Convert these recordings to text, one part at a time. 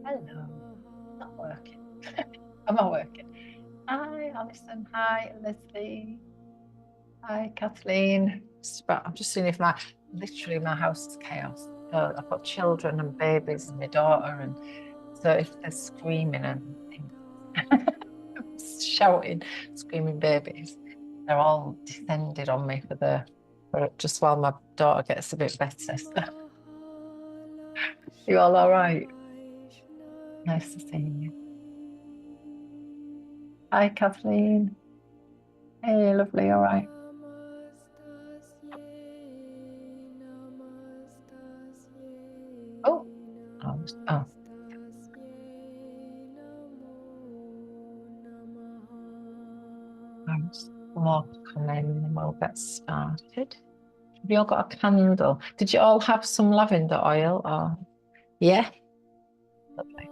Hello. Not working. Am I working? Hi, Alison. Hi, Leslie. Hi, Kathleen. I'm just seeing if literally my house is chaos. I've got children and babies and my daughter, and so if they're screaming and shouting, screaming babies, they're all descended on me for just while my daughter gets a bit better. So, you all right? Nice to see you. Hi, Kathleen. Hey, lovely. All right. Oh, oh. More coming and we'll get started. Have you all got a candle? Did you all have some lavender oil? Or yeah, lovely.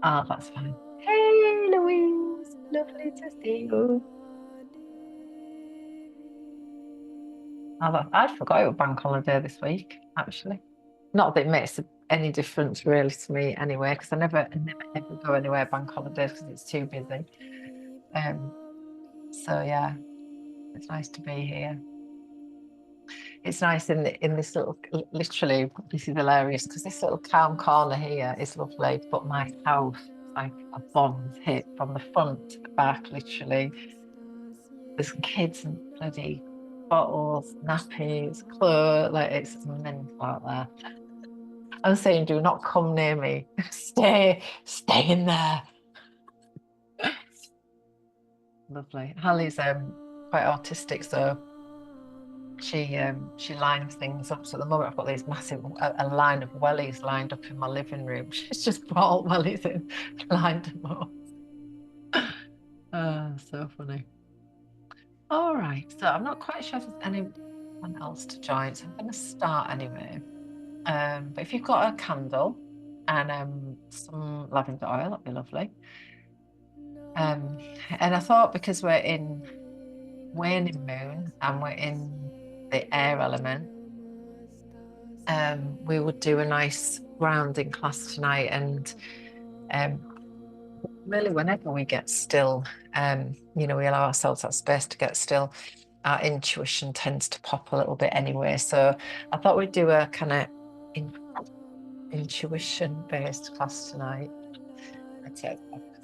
Ah, that's fine. Hey, Louise, lovely to see you. I'd forgot it was bank holiday this week, actually. Not that it makes any difference really to me anyway, because I never ever go anywhere bank holidays because it's too busy. So yeah, it's nice to be here. It's nice in this little, literally, this is hilarious because this little calm corner here is lovely, but my house is like a bomb's hit from the front to the back, literally. There's kids and bloody bottles, nappies, clothes, like it's mental out there. I'm saying, do not come near me. Stay in there. Lovely. Hallie's quite autistic, so she lines things up. So at the moment, I've got these massive a line of wellies lined up in my living room. She's just brought wellies in, lined them up. So funny. All right, so I'm not quite sure if there's anyone else to join, so I'm going to start anyway. But if you've got a candle and some lavender oil, that'd be lovely. And I thought because we're in waning moon and we're in the air element, we would do a nice grounding class tonight. And really, whenever we get still, we allow ourselves that space to get still, our intuition tends to pop a little bit anyway. So I thought we'd do a kind of intuition-based class tonight. I'd say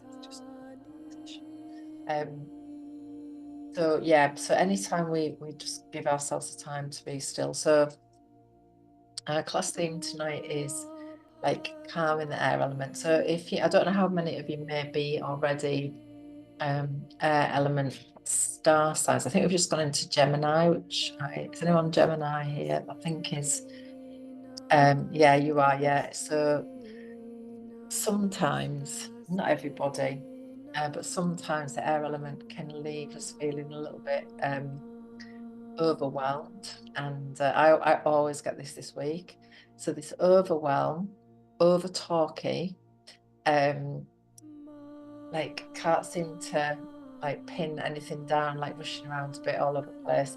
it's just so yeah, so anytime we just give ourselves the time to be still. So our class theme tonight is like calm in the air element. So I don't know how many of you may be already air element star signs. I think we've just gone into Gemini, is anyone Gemini here? I think is yeah, you are, yeah. So sometimes, not everybody, but sometimes the air element can leave us feeling a little bit overwhelmed. And I always get this week. So this overwhelm, over talky, like can't seem to like pin anything down, like rushing around a bit all over the place.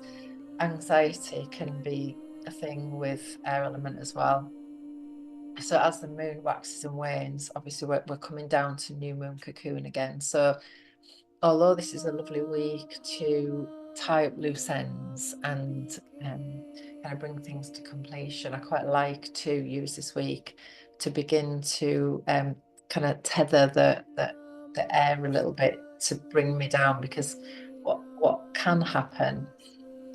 Anxiety can be a thing with air element as well. So as the moon waxes and wanes, obviously we're coming down to new moon cocoon again. So although this is a lovely week to tie up loose ends and kind of bring things to completion, I quite like to use this week to begin to kind of tether the air a little bit to bring me down, because what can happen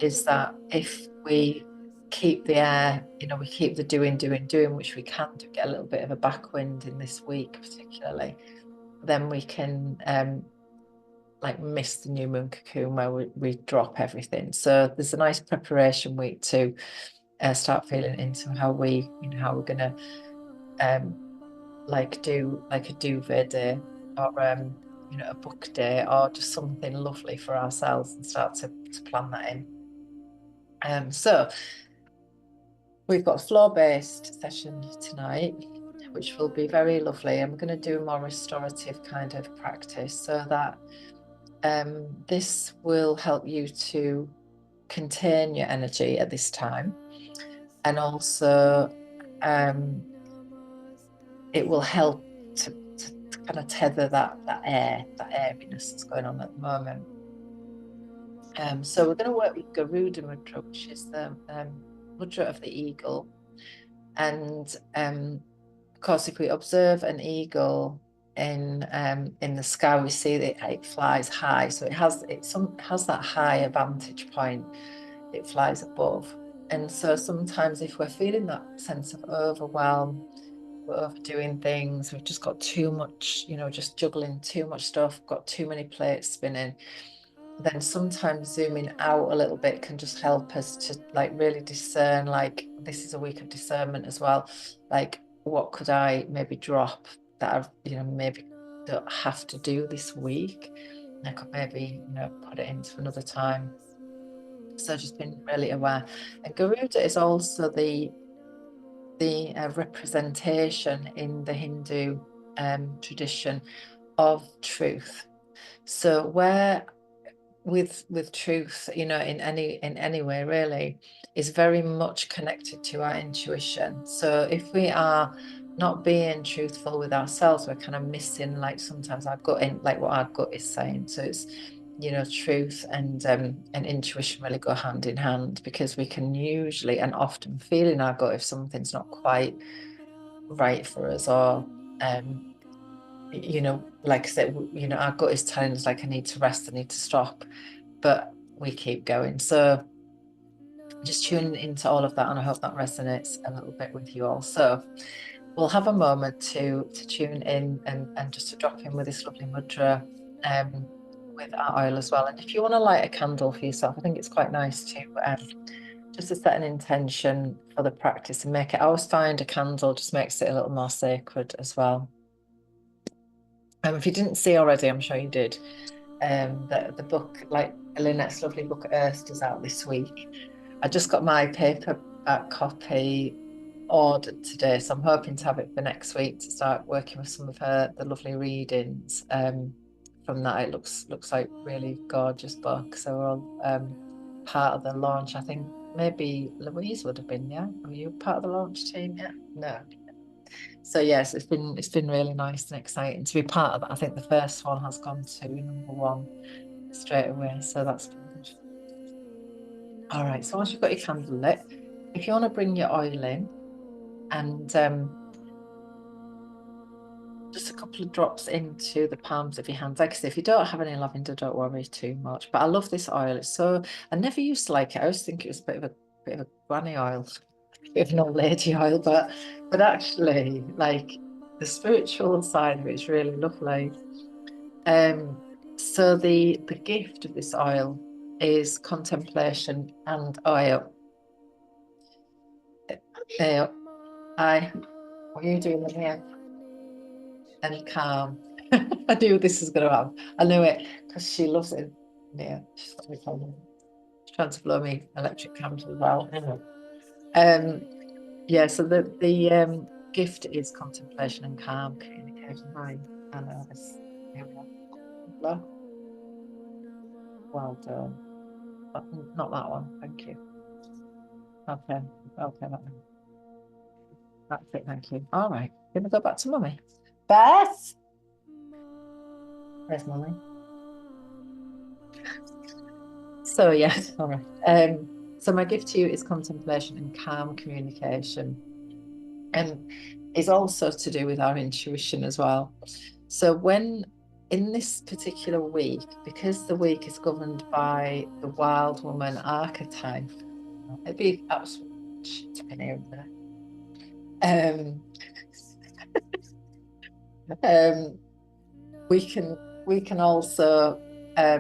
is that if we keep the air, we keep the doing, which we can do, get a little bit of a backwind in this week particularly, then we can like miss the new moon cocoon where we drop everything. So there's a nice preparation week to start feeling into how we're going to like do like a duvet day, or a book day, or just something lovely for ourselves, and start to plan that in. So we've got a floor-based session tonight, which will be very lovely. I'm going to do a more restorative kind of practice, so that this will help you to contain your energy at this time, and also it will help to kind of tether that airiness that's going on at the moment. So we're going to work with Garuda Mudra, which is the mudra of the eagle. And of course, if we observe an eagle in the sky, we see that it flies high. So it has that higher vantage point. It flies above. And so sometimes if we're feeling that sense of overwhelm, we're overdoing things, we've just got too much, just juggling too much stuff, got too many plates spinning, then sometimes zooming out a little bit can just help us to like really discern, like this is a week of discernment as well. Like what could I maybe drop that I've, maybe don't have to do this week. I could maybe, put it into another time. So just being really aware. And Garuda is also the representation in the Hindu tradition of truth. So where with truth, in any way really, is very much connected to our intuition. So if we are not being truthful with ourselves, we're kind of missing like sometimes our gut in like what our gut is saying. So it's truth and intuition really go hand in hand, because we can usually and often feel in our gut if something's not quite right for us, or like I said, our gut is telling us like I need to rest, I need to stop, but we keep going. So just tune into all of that, and I hope that resonates a little bit with you all. So we'll have a moment to tune in and just to drop in with this lovely mudra with our oil as well. And if you want to light a candle for yourself, I think it's quite nice to just to set an intention for the practice and make it. I always find a candle just makes it a little more sacred as well. If you didn't see already, I'm sure you did. The book, like Lynette's lovely book Earth, is out this week. I just got my paperback copy ordered today, so I'm hoping to have it for next week to start working with some of the lovely readings from that. It looks like really gorgeous book. So we're all part of the launch. I think maybe Louise would have been, yeah. Were you part of the launch team? Yeah. No. So yes, it's been really nice and exciting to be part of that. I think the first one has gone to #1 straight away, so that's been good. All right, so once you've got your candle lit, if you want to bring your oil in and just a couple of drops into the palms of your hands. Like I say, if you don't have any lavender, don't worry too much. But I love this oil. It's so, I never used to like it. I always think it was a bit of a granny oil, a bit of an old lady oil, but actually, like the spiritual side of it is really lovely. So the gift of this oil is contemplation and oil. Hi, what are you doing in here? And calm. I knew this was going to happen. I knew it because she loves it. Yeah, she's trying to blow me electric candles as well. Yeah. So the gift is contemplation and calm communication. Hi, I know this. Here we are. Well done. But not that one. Thank you. Okay. Okay. That one. That's it. Thank you. All right. Gonna go back to mummy. Beth. Where's mummy? So yes, all right. So my gift to you is contemplation and calm communication, and is also to do with our intuition as well. So when in this particular week, because the week is governed by the wild woman archetype, it'd be absolute shit to be here there. Um, we can also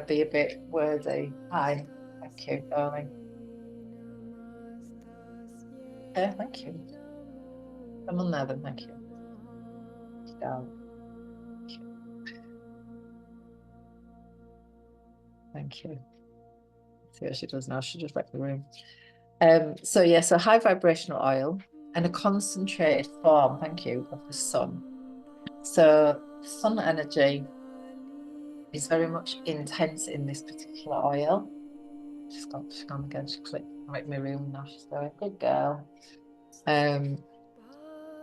be a bit worthy. Hi, thank you, darling. Thank you. Come on there then, thank you. Darling. Thank you. See what she does now. She just wrecked the room. So yeah, so high vibrational oil and a concentrated form, thank you, of the sun. So sun energy is very much intense in this particular oil. She's gone again. She clicked right my room now. She's going, good girl.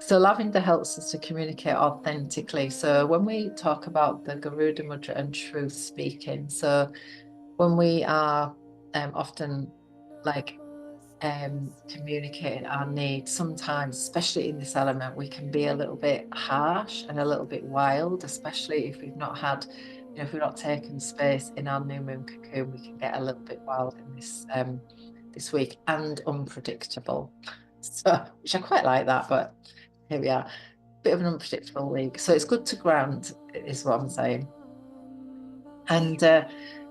So lavender helps us to communicate authentically. So when we talk about the Garuda Mudra and truth speaking, so when we are often like communicating our needs, sometimes, especially in this element, we can be a little bit harsh and a little bit wild, especially if we've not had, if we've not taken space in our new moon cocoon, we can get a little bit wild in this week and unpredictable. So, which I quite like that, but here we are, bit of an unpredictable week. So it's good to ground, is what I'm saying. And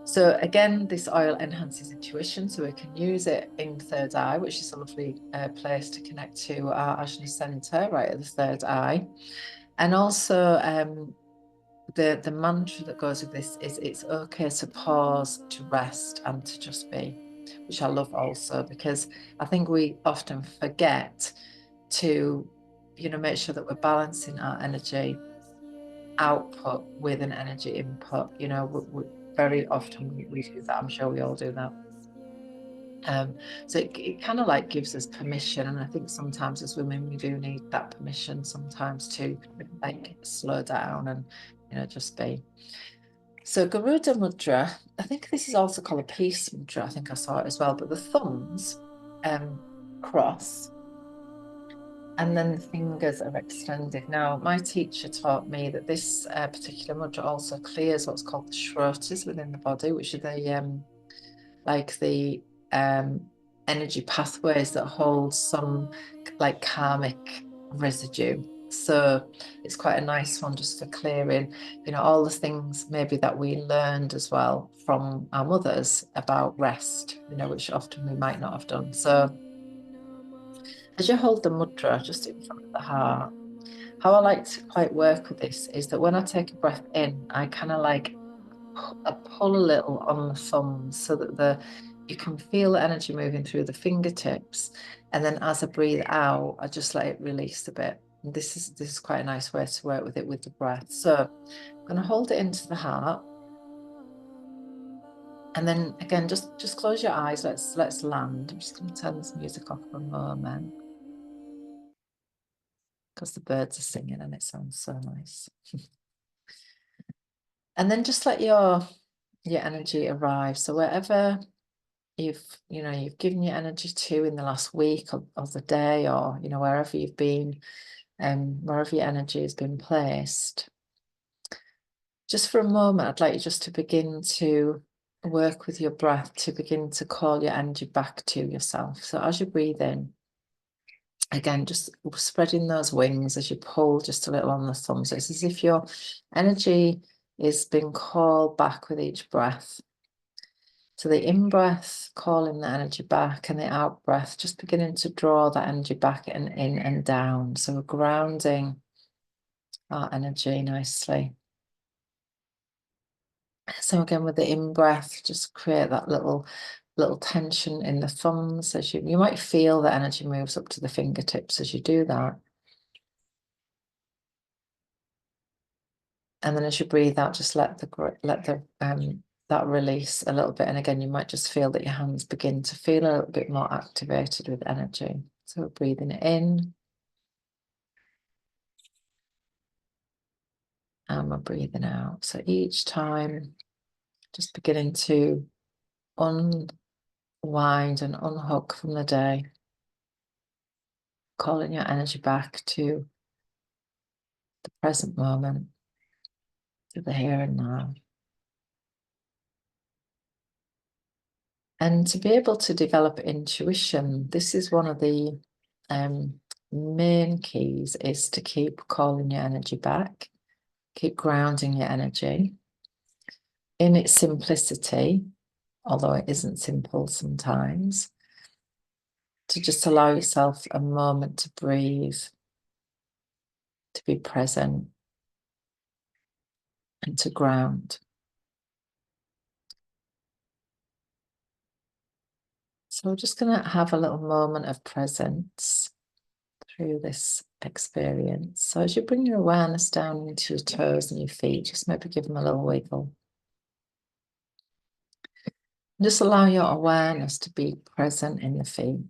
so again, this oil enhances intuition, so we can use it in third eye, which is a lovely place to connect to our Ajna center, right at the third eye. And also the mantra that goes with this is it's okay to pause, to rest, and to just be, which I love also, because I think we often forget to, make sure that we're balancing our energy output with an energy input. Very often we do that. I'm sure we all do that. So it kind of like gives us permission. And I think sometimes as women, we do need that permission sometimes to like slow down and, just be. So Garuda Mudra, I think this is also called a peace mudra. I think I saw it as well, but the thumbs cross and then the fingers are extended. Now, my teacher taught me that this particular mudra also clears what's called the shrotas within the body, which are the energy pathways that hold some like karmic residue. So it's quite a nice one just for clearing, all the things maybe that we learned as well from our mothers about rest, which often we might not have done. So as you hold the mudra just in front of the heart, how I like to quite work with this is that when I take a breath in, I kind of like I pull a little on the thumbs so that you can feel the energy moving through the fingertips. And then as I breathe out, I just let it release a bit. And this is quite a nice way to work with it with the breath. So I'm going to hold it into the heart. And then again, just close your eyes. Let's land. I'm just going to turn this music off for a moment because the birds are singing and it sounds so nice. And then just let your energy arrive. So wherever you've given your energy to in the last week of the day, or wherever you've been, wherever your energy has been placed, just for a moment I'd like you just to begin to work with your breath to begin to call your energy back to yourself. So as you breathe in, again, just spreading those wings as you pull just a little on the thumbs. It's as if your energy is being called back with each breath. So the in-breath, calling the energy back, and the out-breath, just beginning to draw that energy back and in and down. So we're grounding our energy nicely. So again, with the in-breath, just create that little tension in the thumbs as you might feel the energy moves up to the fingertips as you do that. And then as you breathe out, just let that release a little bit. And again, you might just feel that your hands begin to feel a little bit more activated with energy. So we're breathing it in. And we're breathing out. So each time, just beginning to unwind and unhook from the day, calling your energy back to the present moment, to the here and now. And to be able to develop intuition, this is one of the main keys, is to keep calling your energy back, keep grounding your energy in its simplicity, although it isn't simple sometimes, to just allow yourself a moment to breathe, to be present, and to ground. So we're just going to have a little moment of presence through this experience. So as you bring your awareness down into your toes and your feet, just maybe give them a little wiggle. And just allow your awareness to be present in the feet.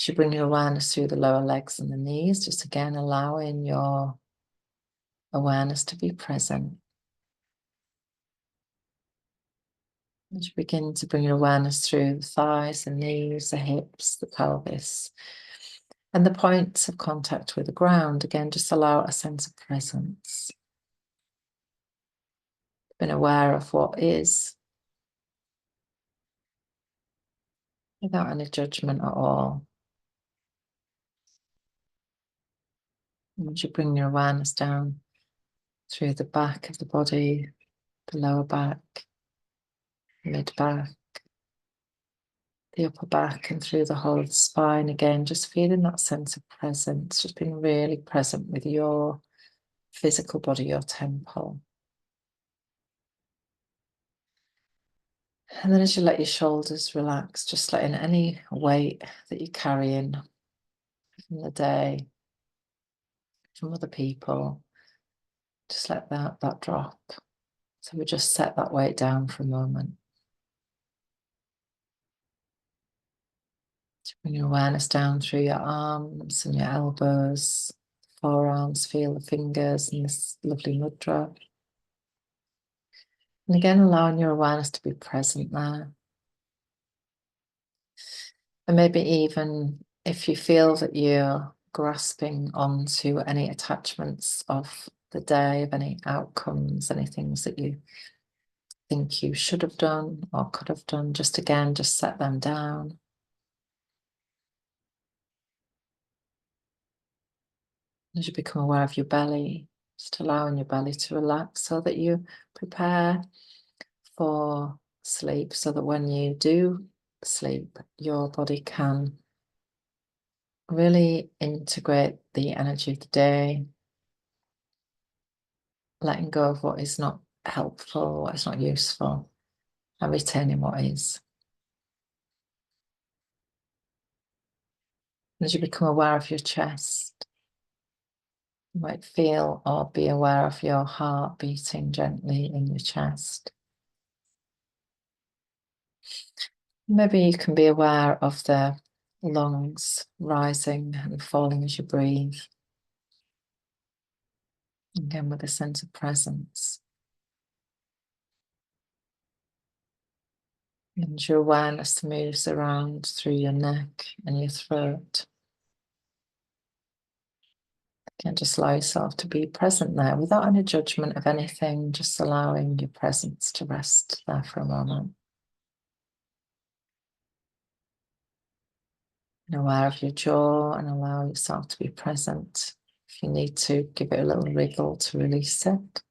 You bring your awareness through the lower legs and the knees, just again allowing your awareness to be present. As you begin to bring your awareness through the thighs, the knees, the hips, the pelvis, and the points of contact with the ground, again, just allow a sense of presence. Being aware of what is, without any judgment at all. And as you bring your awareness down through the back of the body, the lower back, mid back, the upper back, and through the whole of the spine, again, just feeling that sense of presence, just being really present with your physical body, your temple. And then as you let your shoulders relax, just letting any weight that you're carrying from the day, from other people, just let that drop. So we just set that weight down for a moment. To bring your awareness down through your arms and your elbows, forearms, feel the fingers in this lovely mudra. And again, allowing your awareness to be present there. And maybe even if you feel that you're grasping onto any attachments of the day, of any outcomes, any things that you think you should have done or could have done, just again, just set them down. As you become aware of your belly, just allowing your belly to relax so that you prepare for sleep, so that when you do sleep, your body can really integrate the energy of the day, letting go of what is not helpful, what is not useful, and retaining what is. As you become aware of your chest, you might feel or be aware of your heart beating gently in your chest. Maybe you can be aware of the lungs rising and falling as you breathe. Again, with a sense of presence. And your awareness moves around through your neck and your throat. Again, just allow yourself to be present there without any judgment of anything, just allowing your presence to rest there for a moment. And aware of your jaw, and allow yourself to be present. If you need to, give it a little wriggle to release it.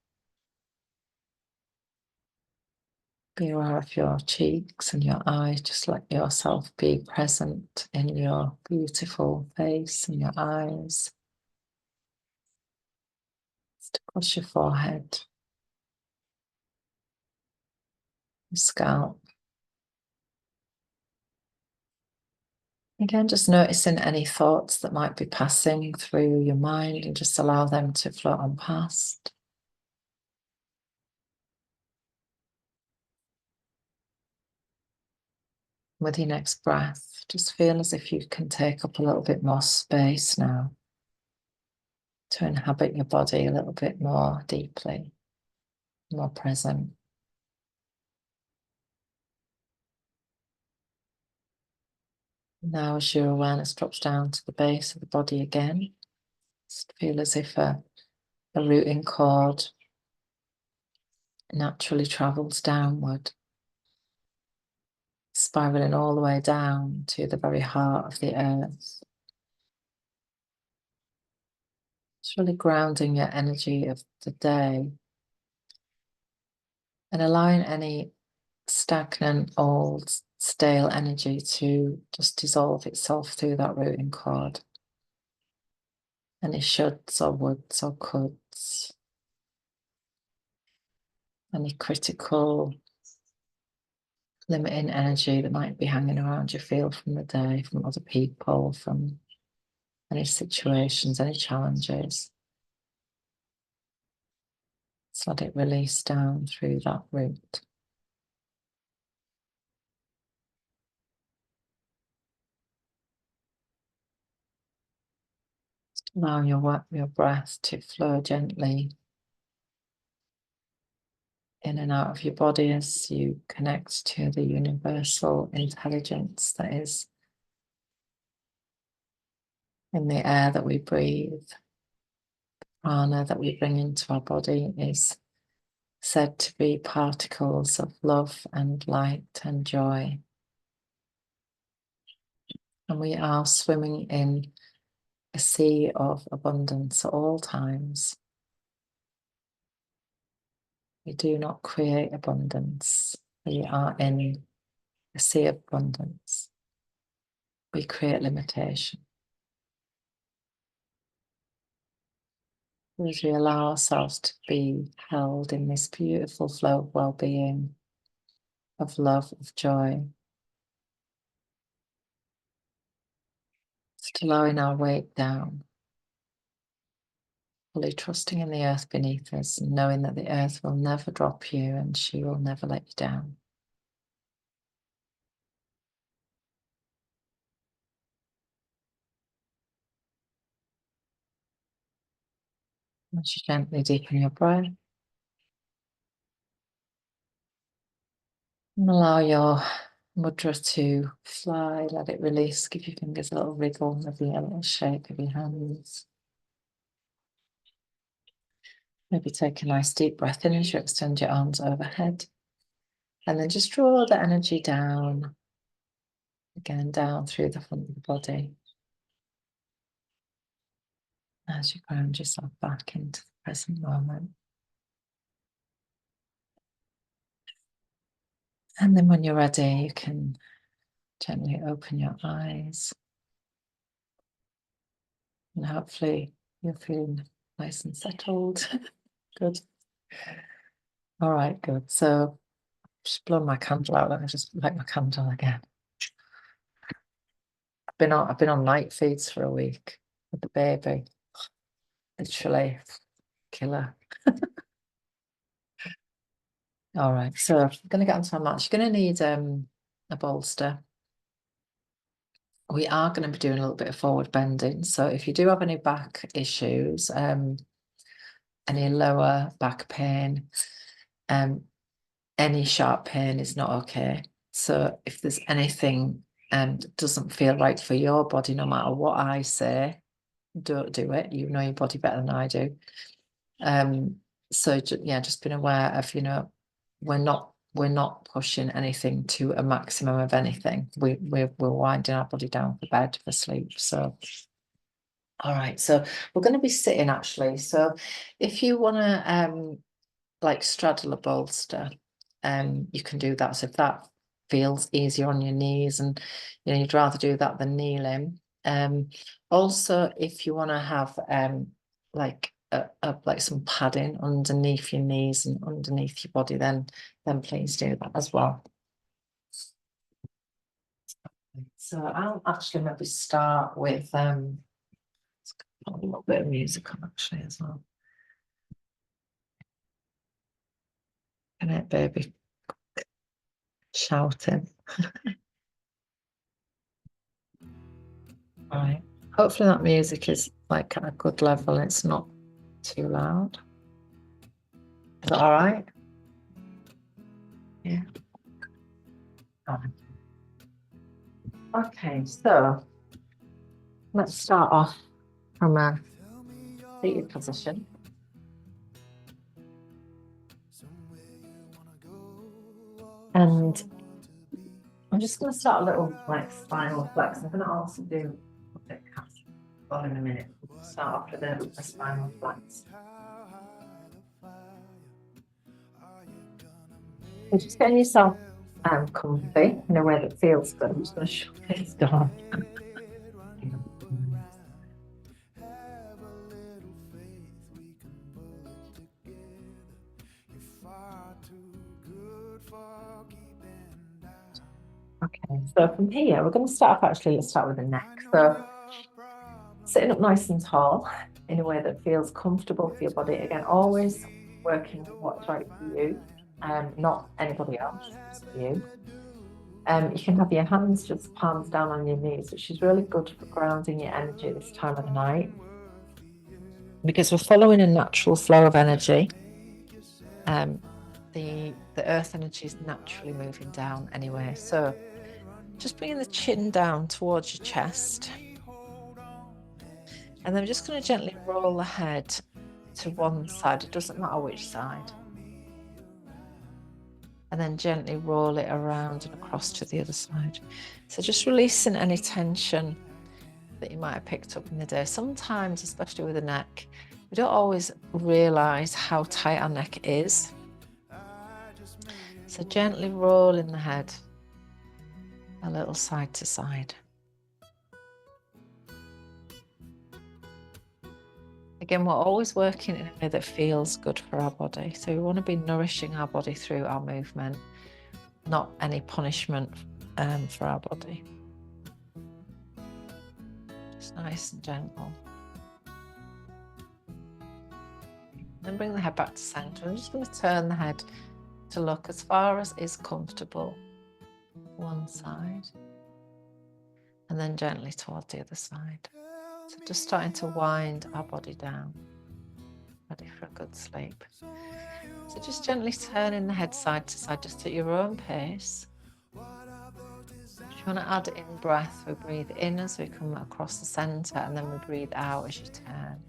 Be aware of your cheeks and your eyes. Just let yourself be present in your beautiful face and your eyes. Just across your forehead, your scalp. Again, just noticing any thoughts that might be passing through your mind, and just allow them to float on past. With your next breath, just feel as if you can take up a little bit more space now to inhabit your body a little bit more deeply, more present. Now, as your awareness drops down to the base of the body again, just feel as if a rooting cord naturally travels downward, spiraling all the way down to the very heart of the earth. It's really grounding your energy of the day and allowing any stagnant, old, stale energy to just dissolve itself through that rooting cord. Any shoulds or woulds or coulds, any critical, limiting energy that might be hanging around you feel from the day, from other people, from any situations, any challenges. Just let it release down through that root. Allow your breath to flow gently in and out of your body as you connect to the universal intelligence that is in the air that we breathe. Prana that we bring into our body is said to be particles of love and light and joy. And we are swimming in a sea of abundance at all times. We do not create abundance. We are in a sea of abundance. We create limitation. As we allow ourselves to be held in this beautiful flow of well-being, of love, of joy, just allowing our weight down, fully trusting in the earth beneath us and knowing that the earth will never drop you and she will never let you down. As you gently deepen your breath, and allow your mudra to fly, let it release, give your fingers a little wriggle, maybe a little shake of your hands. Maybe take a nice deep breath in as you extend your arms overhead. And then just draw the energy down, again down through the front of the body. As you ground yourself back into the present moment. And then when you're ready, you can gently open your eyes. And hopefully you're feeling nice and settled. Good. All right, good. So just blow my candle out. Let me just light my candle again. I've been on night feeds for a week with the baby. Literally killer. All right, so I'm going to get onto my mat. You're going to need a bolster. We are going to be doing a little bit of forward bending. So if you do have any back issues, any lower back pain, any sharp pain is not okay. So if there's anything that doesn't feel right for your body, no matter what I say, don't do it. You know your body better than I do. So yeah, just being aware of, we're not pushing anything to a maximum of anything. We're winding our body down for bed, for sleep. So all right, so we're going to be sitting actually. So if you want to like straddle a bolster, you can do that. So if that feels easier on your knees, and you'd rather do that than kneeling. Also, if you want to have like like some padding underneath your knees and underneath your body, then please do that as well. So I'll actually maybe start with a little bit of music on actually as well. Can it, baby? Shouting. All right. Hopefully that music is like at a good level. It's not too loud. Is that all right? Yeah. All right. Okay, so let's start off from a seated position. And I'm just going to start a little like spinal flex. I'm going to also do a bit of cat in a minute. Start off with a spinal flex. So just getting yourself comfy in a way that feels good. I'm just going to shut this door. Okay, so from here, we're going to start off actually, let's start with the neck. So sitting up nice and tall in a way that feels comfortable for your body. Again, always working with what's right for you, not anybody else, just for you. You can have your hands just palms down on your knees, which is really good for grounding your energy this time of the night. because we're following a natural flow of energy. The earth energy is naturally moving down anyway. So just bringing the chin down towards your chest. And then we're just going to gently roll the head to one side. It doesn't matter which side. And then gently roll it around and across to the other side. So just releasing any tension that you might have picked up in the day. Sometimes, especially with the neck, we don't always realize how tight our neck is. So gently rolling the head a little side to side. Again, we're always working in a way that feels good for our body. So we want to be nourishing our body through our movement, not any punishment for our body. Just nice and gentle. Then bring the head back to center. I'm just going to turn the head to look as far as is comfortable. One side. And then gently toward the other side. So just starting to wind our body down. Ready for a good sleep. So just gently turning the head side to side, just at your own pace. If you want to add in breath, we breathe in as we come across the center, and then we breathe out as you turn.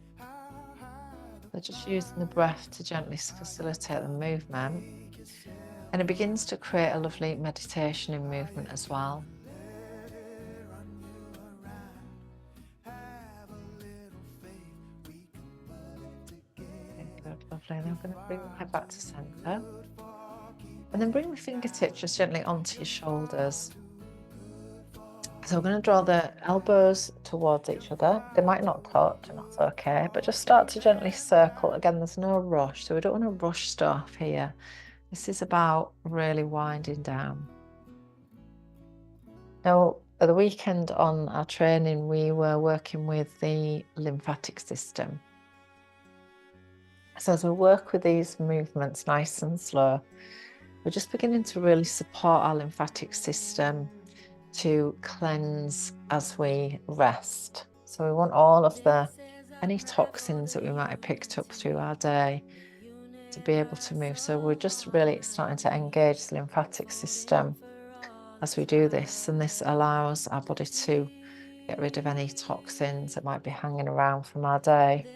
So just using the breath to gently facilitate the movement. And it begins to create a lovely meditation in movement as well. Good, lovely. And I'm going to bring the head back to center. And then bring the fingertips just gently onto your shoulders. So we're going to draw the elbows towards each other. They might not touch, and that's okay, but just start to gently circle. Again, there's no rush, so we don't want to rush stuff here. This is about really winding down. Now, at the weekend on our training, we were working with the lymphatic system. So as we work with these movements nice and slow, we're just beginning to really support our lymphatic system to cleanse as we rest. So we want all of any toxins that we might have picked up through our day to be able to move. So we're just really starting to engage the lymphatic system as we do this, and this allows our body to get rid of any toxins that might be hanging around from our day.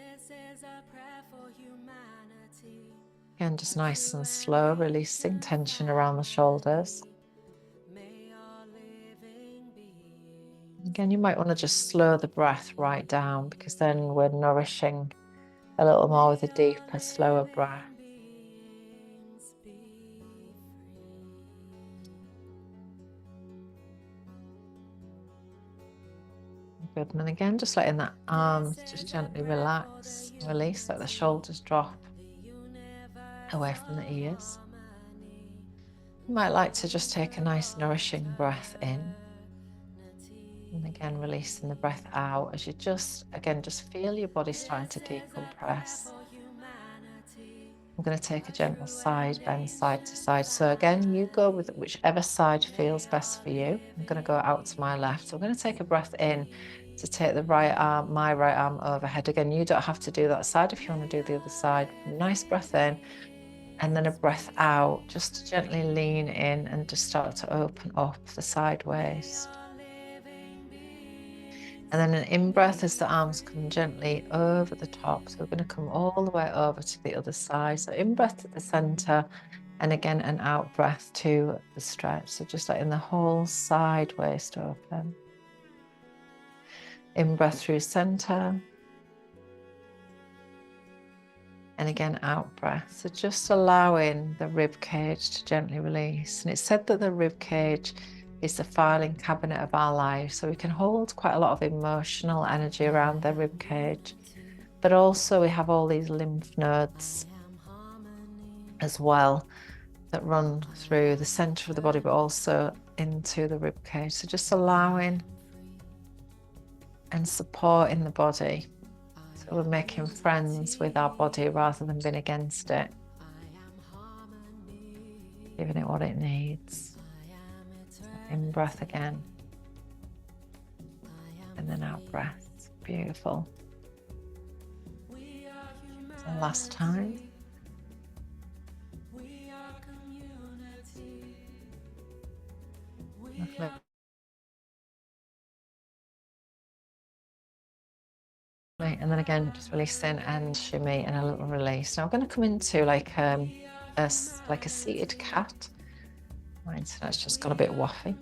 Again, just nice and slow, releasing tension around the shoulders. Again, you might want to just slow the breath right down, because then we're nourishing a little more with a deeper, slower breath. Good. And then again, just letting that arms just gently relax, release, let the shoulders drop away from the ears. You might like to just take a nice nourishing breath in. And again, releasing the breath out as you just feel your body starting to decompress. I'm going to take a gentle side bend, side to side. So again, you go with whichever side feels best for you. I'm going to go out to my left. So I'm going to take a breath in to take the right arm, my right arm overhead. Again, you don't have to do that side if you want to do the other side. Nice breath in, and then a breath out, just to gently lean in and just start to open up the side waist. And then an in-breath as the arms come gently over the top. So we're going to come all the way over to the other side. So in-breath to the center, and again an out-breath to the stretch. So just letting the whole side waist open. In-breath through center. And again, out-breath. So just allowing the rib cage to gently release. And it's said that the rib cage is the filing cabinet of our life. So we can hold quite a lot of emotional energy around the rib cage. But also we have all these lymph nodes as well that run through the center of the body, but also into the rib cage. So just allowing and supporting the body. So we're making friends with our body rather than being against it. Giving it what it needs. In breath again. And then out breath. Beautiful. And last time. Lovely. And then again, just releasing and shimmy and a little release. Now I'm going to come into like a seated cat. My internet's just got a bit waffy.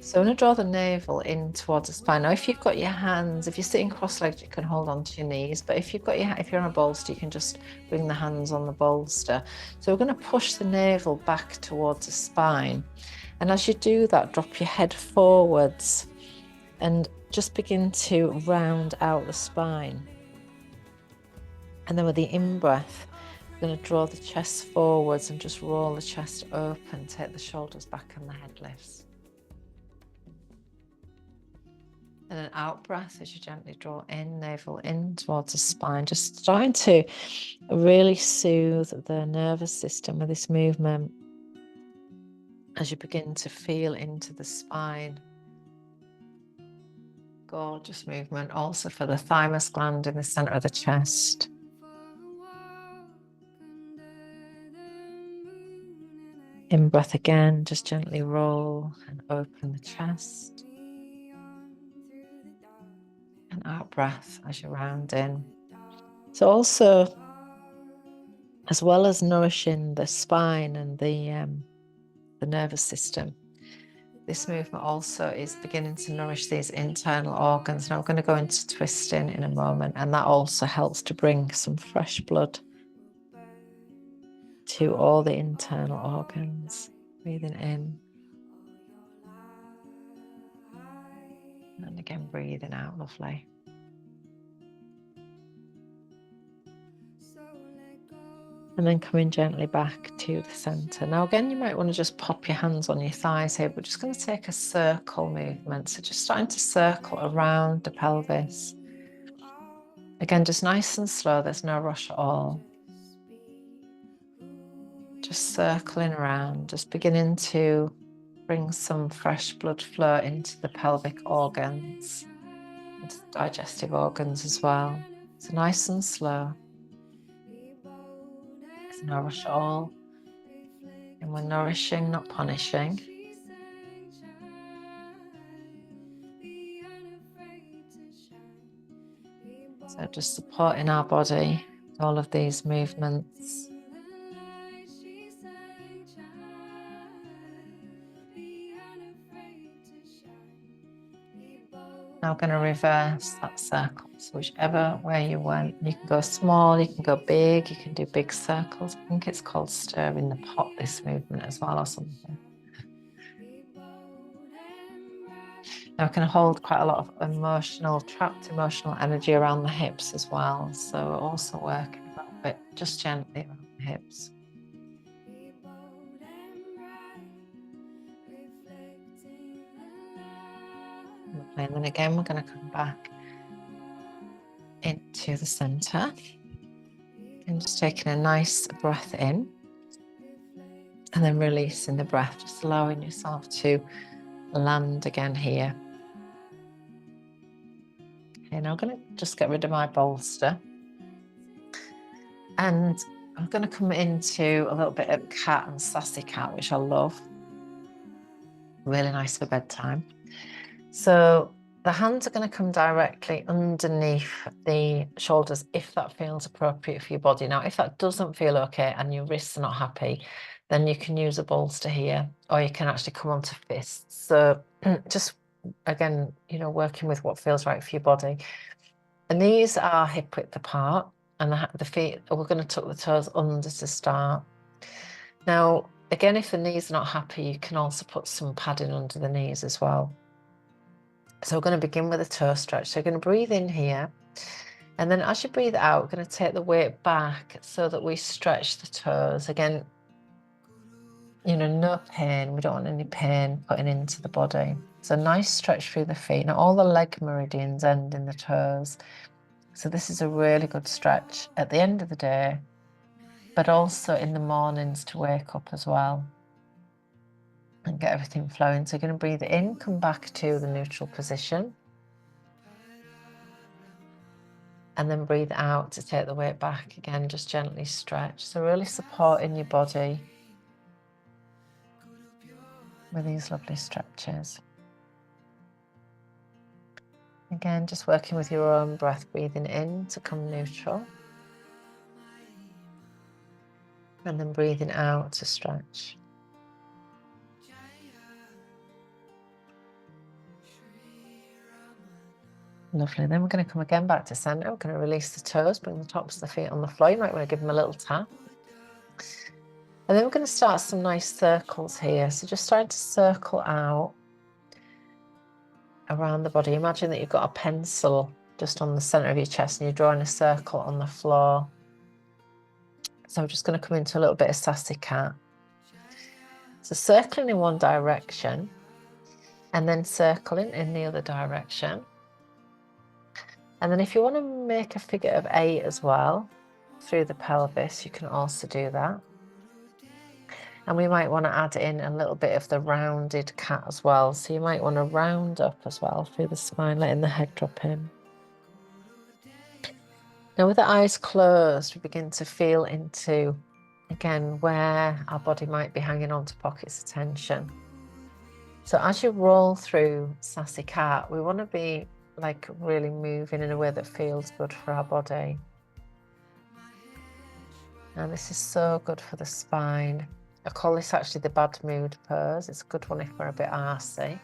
So I'm going to draw the navel in towards the spine. Now, if you've got your hands, if you're sitting cross-legged, you can hold on to your knees. But if you're on a bolster, you can just bring the hands on the bolster. So we're going to push the navel back towards the spine. And as you do that, drop your head forwards and just begin to round out the spine. And then with the in-breath, I'm going to draw the chest forwards and just roll the chest open, take the shoulders back and the head lifts. And an out breath as you gently draw in, navel in towards the spine, just trying to really soothe the nervous system with this movement as you begin to feel into the spine. Gorgeous movement also for the thymus gland in the center of the chest. In breath again, just gently roll and open the chest. And out breath as you round in. So also, as well as nourishing the spine and the nervous system, this movement also is beginning to nourish these internal organs. Now we're going to go into twisting in a moment, and that also helps to bring some fresh blood to all the internal organs. Breathing in. And again, breathing out, lovely. And then coming gently back to the center. Now again, you might want to just pop your hands on your thighs here. We're just going to take a circle movement. So just starting to circle around the pelvis. Again, just nice and slow. There's no rush at all. Just circling around, just beginning to bring some fresh blood flow into the pelvic organs, into the digestive organs as well. So nice and slow. There's no rush at all. And we're nourishing, not punishing. So just supporting our body with all of these movements. Now we're going to reverse that circle. So whichever way you went, you can go small, you can go big, you can do big circles. I think it's called stirring the pot, this movement as well, or something. Now we can hold quite a lot of trapped emotional energy around the hips as well. So we're also working a little bit just gently around the hips. And then again, we're going to come back into the center and just taking a nice breath in and then releasing the breath, just allowing yourself to land again here. Okay, now I'm going to just get rid of my bolster and I'm going to come into a little bit of cat and sassy cat, which I love. Really nice for bedtime. So the hands are going to come directly underneath the shoulders if that feels appropriate for your body. Now, if that doesn't feel okay and your wrists are not happy, then you can use a bolster here, or you can actually come onto fists. So just, again, working with what feels right for your body. And these are hip width apart, and the feet, we're going to tuck the toes under to start. Now, again, if the knees are not happy, you can also put some padding under the knees as well. So we're going to begin with a toe stretch. So you're going to breathe in here. And then as you breathe out, we're going to take the weight back so that we stretch the toes. Again, no pain. We don't want any pain putting into the body. So nice stretch through the feet. Now all the leg meridians end in the toes. So this is a really good stretch at the end of the day, but also in the mornings to wake up as well and get everything flowing. So you're going to breathe in, come back to the neutral position. And then breathe out to take the weight back. Again, just gently stretch. So really supporting your body with these lovely stretches. Again, just working with your own breath, breathing in to come neutral. And then breathing out to stretch. Lovely. Then we're going to come again back to center. We're going to release the toes, bring the tops of the feet on the floor. You might want to give them a little tap. And then we're going to start some nice circles here. So just starting to circle out around the body. Imagine that you've got a pencil just on the center of your chest and you're drawing a circle on the floor. So I'm just going to come into a little bit of sassy cat. So circling in one direction and then circling in the other direction. And then if you want to make a figure of 8 as well through the pelvis, you can also do that. And we might want to add in a little bit of the rounded cat as well. So you might want to round up as well through the spine, letting the head drop in. Now with the eyes closed, we begin to feel into, again, where our body might be hanging on to pockets of tension. So as you roll through sassy cat, we want to be like really moving in a way that feels good for our body. And this is so good for the spine. I call this actually the bad mood pose. It's a good one if we're a bit arsey,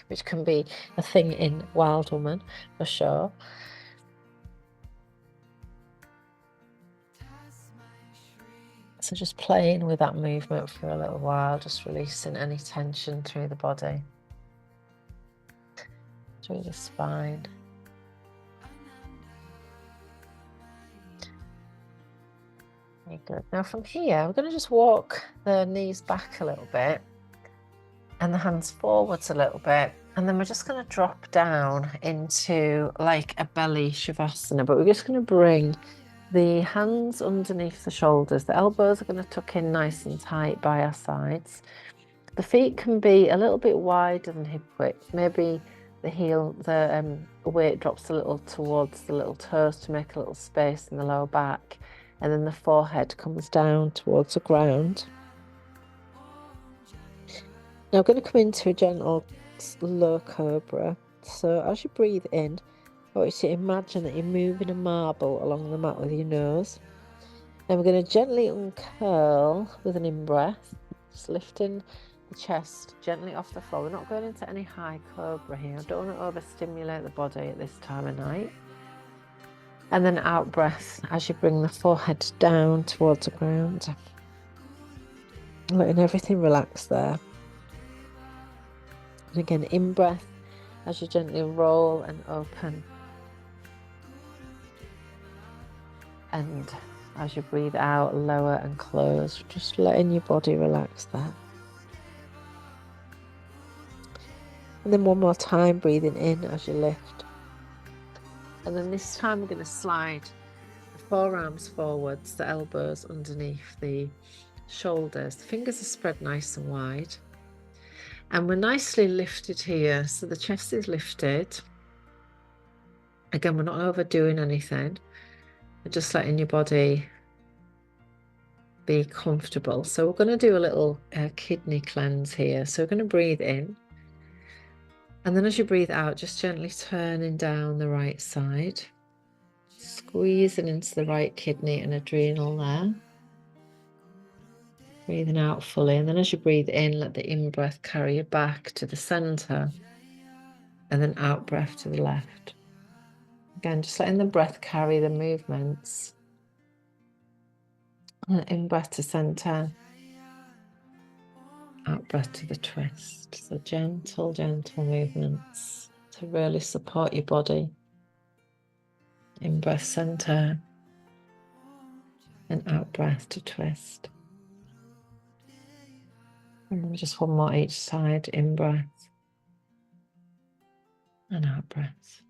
which can be a thing in Wild Woman for sure. So just playing with that movement for a little while, just releasing any tension through the body, through the spine. Very good. Now from here, we're going to just walk the knees back a little bit and the hands forwards a little bit. And then we're just going to drop down into like a belly shavasana, but we're just going to bring the hands underneath the shoulders. The elbows are going to tuck in nice and tight by our sides. The feet can be a little bit wider than hip width. Maybe the heel, the weight drops a little towards the little toes to make a little space in the lower back. And then the forehead comes down towards the ground. Now I'm going to come into a gentle low cobra. So as you breathe in, I want you to imagine that you're moving a marble along the mat with your nose. Then we're going to gently uncurl with an in-breath, just lifting the chest gently off the floor. We're not going into any high cobra here. I don't want to overstimulate the body at this time of night. And then out breath as you bring the forehead down towards the ground. Letting everything relax there. And again, in breath as you gently roll and open. And as you breathe out, lower and close, just letting your body relax there. And then one more time, breathing in as you lift. And then this time we're going to slide the forearms forwards, the elbows underneath the shoulders. The fingers are spread nice and wide. And we're nicely lifted here. So the chest is lifted. Again, we're not overdoing anything. We're just letting your body be comfortable. So we're going to do a little kidney cleanse here. So we're going to breathe in. And then as you breathe out, just gently turning down the right side. Squeezing into the right kidney and adrenal there. Breathing out fully. And then as you breathe in, let the in-breath carry you back to the center. And then out-breath to the left. Again, just letting the breath carry the movements. In-breath to center. Out-breath to the twist. So gentle, gentle movements to really support your body. In-breath center. And out-breath to twist. And then just one more each side. In-breath. And out-breath.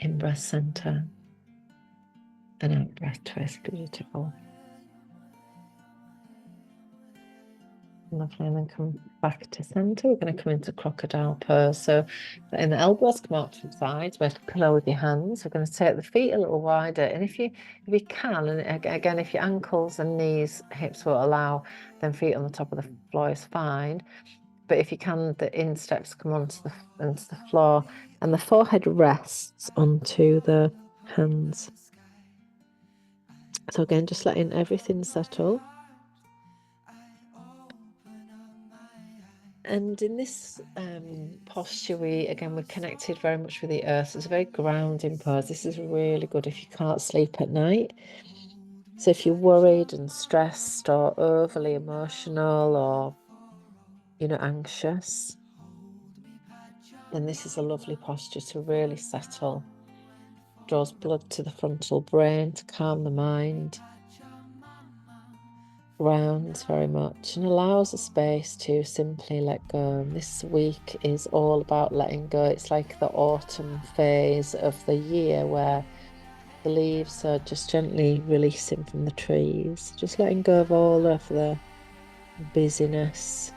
In-breath center. And out-breath twist. Beautiful. Lovely, and then come back to centre. We're going to come into crocodile pose. So in the elbows come out to the sides, where to pillow with your hands. We're going to take the feet a little wider, and if you can, and again, if your ankles and knees, hips will allow, then feet on the top of the floor is fine. But if you can, the insteps come onto the floor, and the forehead rests onto the hands. So again, just letting everything settle. And in this posture, we're connected very much with the earth. It's a very grounding pose. This is really good if you can't sleep at night. So if you're worried and stressed or overly emotional or, anxious, then this is a lovely posture to really settle. Draws blood to the frontal brain to calm the mind. Grounds very much and allows a space to simply let go. And this week is all about letting go. It's like the autumn phase of the year where the leaves are just gently releasing from the trees, just letting go of all of the busyness.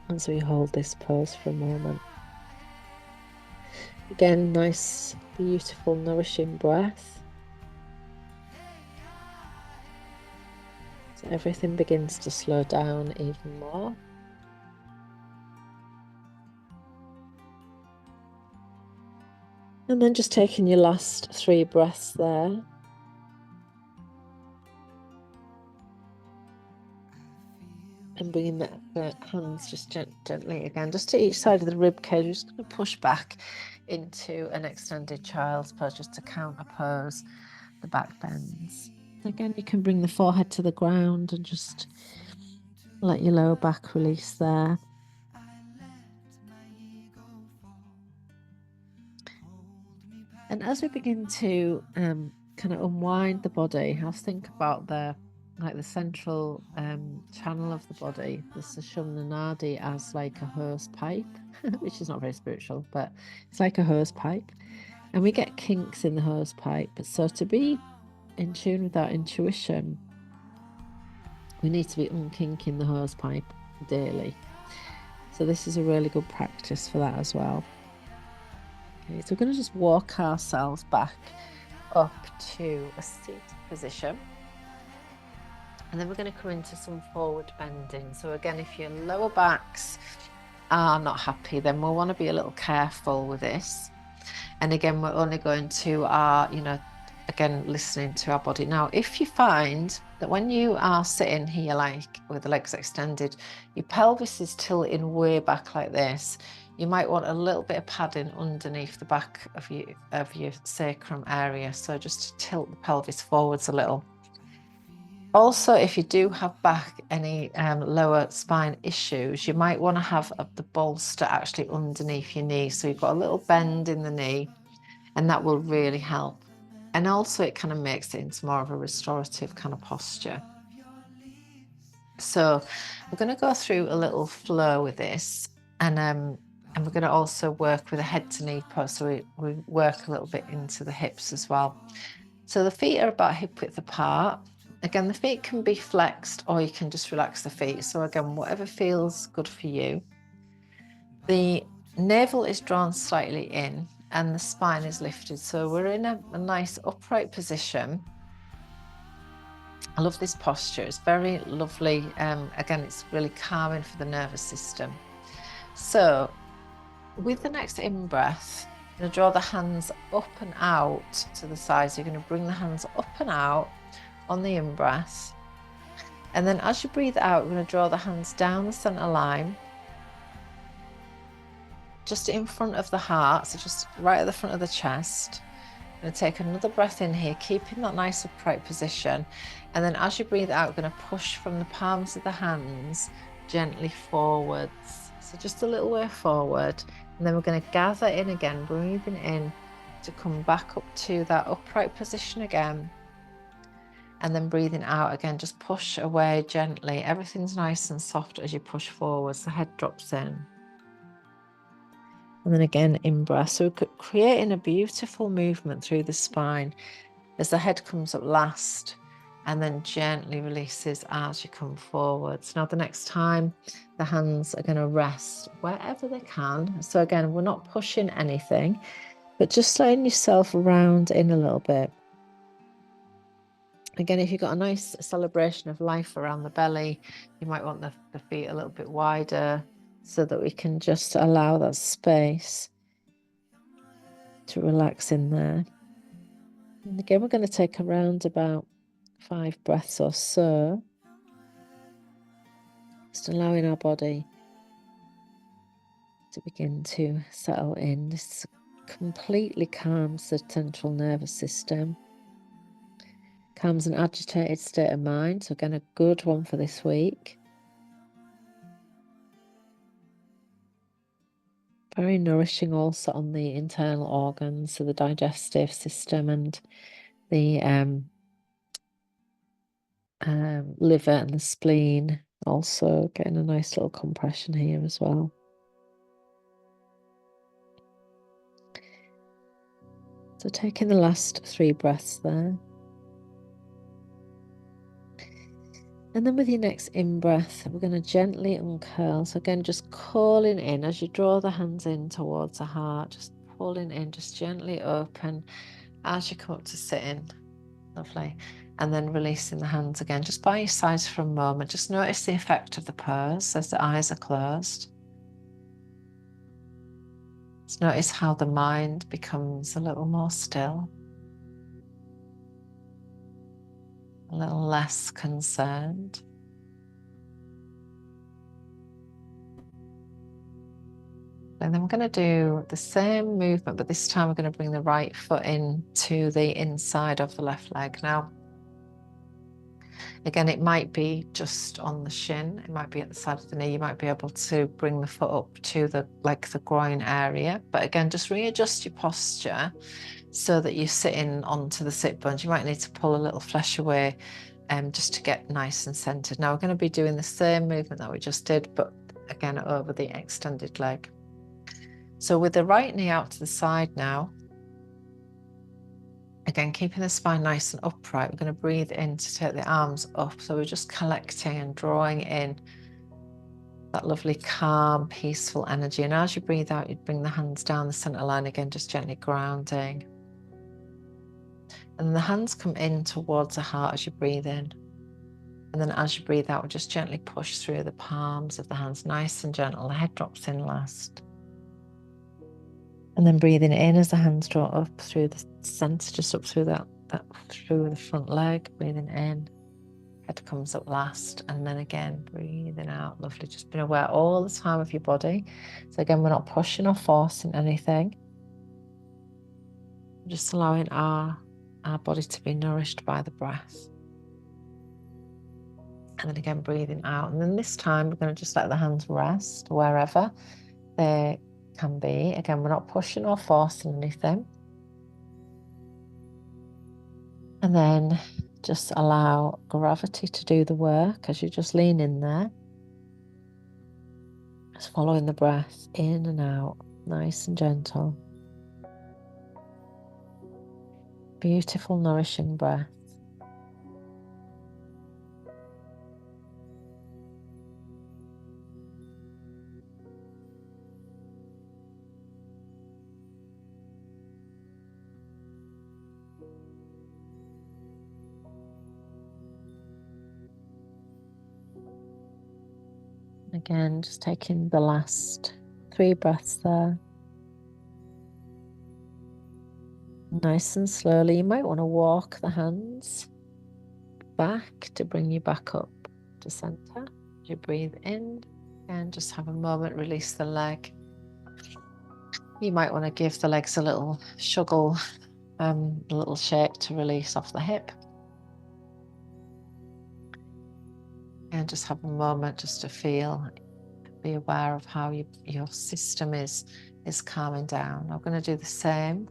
And so we hold this pose for a moment. Again, nice, beautiful, nourishing breath. So everything begins to slow down even more. And then just taking your last 3 breaths there. And bringing the hands just gently again, just to each side of the rib cage. We're just going to push back into an extended child's pose, just to counterpose the back bends. Again, you can bring the forehead to the ground and just let your lower back release there. And as we begin to kind of unwind the body, have think about the central channel of the body, the Sushumna Nadi, as like a hose pipe, which is not very spiritual, but it's like a hose pipe. And we get kinks in the hose pipe. So to be in tune with our intuition, we need to be unkinking the hose pipe daily. So this is a really good practice for that as well. Okay, so we're going to just walk ourselves back up to a seated position. And then we're going to come into some forward bending. So again, if your lower backs are not happy, then we'll want to be a little careful with this. And again, we're only going to our, again, listening to our body. Now, if you find that when you are sitting here, like with the legs extended, your pelvis is tilting way back like this, you might want a little bit of padding underneath the back of your sacrum area. So just to tilt the pelvis forwards a little. Also, if you do have any lower spine issues, you might want to have the bolster actually underneath your knee. So you've got a little bend in the knee, and that will really help. And also it kind of makes it into more of a restorative kind of posture. So we're going to go through a little flow with this, and we're going to also work with a head to knee pose. So we work a little bit into the hips as well. So the feet are about hip width apart. Again, the feet can be flexed, or you can just relax the feet. So again, whatever feels good for you. The navel is drawn slightly in and the spine is lifted. So we're in a nice upright position. I love this posture. It's very lovely. Again, it's really calming for the nervous system. So with the next in-breath, you're going to draw the hands up and out to the sides. You're going to bring the hands up and out on the in-breath. And then as you breathe out, we're going to draw the hands down the center line, just in front of the heart, so just right at the front of the chest. I'm going to take another breath in here, keeping that nice upright position. And then as you breathe out, we're going to push from the palms of the hands gently forwards. So just a little way forward. And then we're going to gather in again, breathing in to come back up to that upright position again. And then breathing out again, just push away gently. Everything's nice and soft as you push forwards. The head drops in. And then again, in-breath. So we're creating a beautiful movement through the spine as the head comes up last. and then gently releases as you come forwards. Now, the next time, the hands are going to rest wherever they can. So again, we're not pushing anything, but just letting yourself round in a little bit. Again, if you've got a nice celebration of life around the belly, you might want the feet a little bit wider so that we can just allow that space to relax in there. And again, we're going to take around about 5 breaths or so, just allowing our body to begin to settle in. This completely calms the central nervous system, calms an agitated state of mind. So again, a good one for this week. Very nourishing also on the internal organs, so the digestive system and the liver and the spleen. Also getting a nice little compression here as well. So taking the last 3 breaths there. And then with your next in-breath, we're going to gently uncurl. So again, just calling in as you draw the hands in towards the heart, just pulling in, just gently open as you come up to sitting. Lovely. And then releasing the hands again, just by your sides for a moment. Just notice the effect of the pose as the eyes are closed. Just notice how the mind becomes a little more still, a little less concerned. And then we're going to do the same movement, but this time we're going to bring the right foot in to the inside of the left leg. Now, again, it might be just on the shin, it might be at the side of the knee, you might be able to bring the foot up to the groin area. But again, just readjust your posture so that you're sitting onto the sit bones. You might need to pull a little flesh away just to get nice and centered. Now we're going to be doing the same movement that we just did, but again, over the extended leg. So with the right knee out to the side now, again, keeping the spine nice and upright, we're going to breathe in to take the arms up. So we're just collecting and drawing in that lovely, calm, peaceful energy. And as you breathe out, you bring the hands down the center line again, just gently grounding. And then the hands come in towards the heart as you breathe in. And then as you breathe out, we'll just gently push through the palms of the hands, nice and gentle. The head drops in last. And then breathing in as the hands draw up through the center, just up through that through the front leg. Breathing in, head comes up last, and then again breathing out. Lovely. Just being aware all the time of your body. So again, we're not pushing or forcing anything. We're just allowing our body to be nourished by the breath. And then again, breathing out. And then this time, we're going to just let the hands rest wherever they can be. Again, we're not pushing or forcing anything. And then just allow gravity to do the work as you just lean in there. Just following the breath in and out, nice and gentle. Beautiful, nourishing breath. Again, just taking the last 3 breaths there. Nice and slowly. You might want to walk the hands back to bring you back up to center. As you breathe in, and just have a moment, release the leg. You might want to give the legs a little shuggle, a little shake to release off the hip. And just have a moment just to feel, be aware of how your system is calming down. I'm going to do the same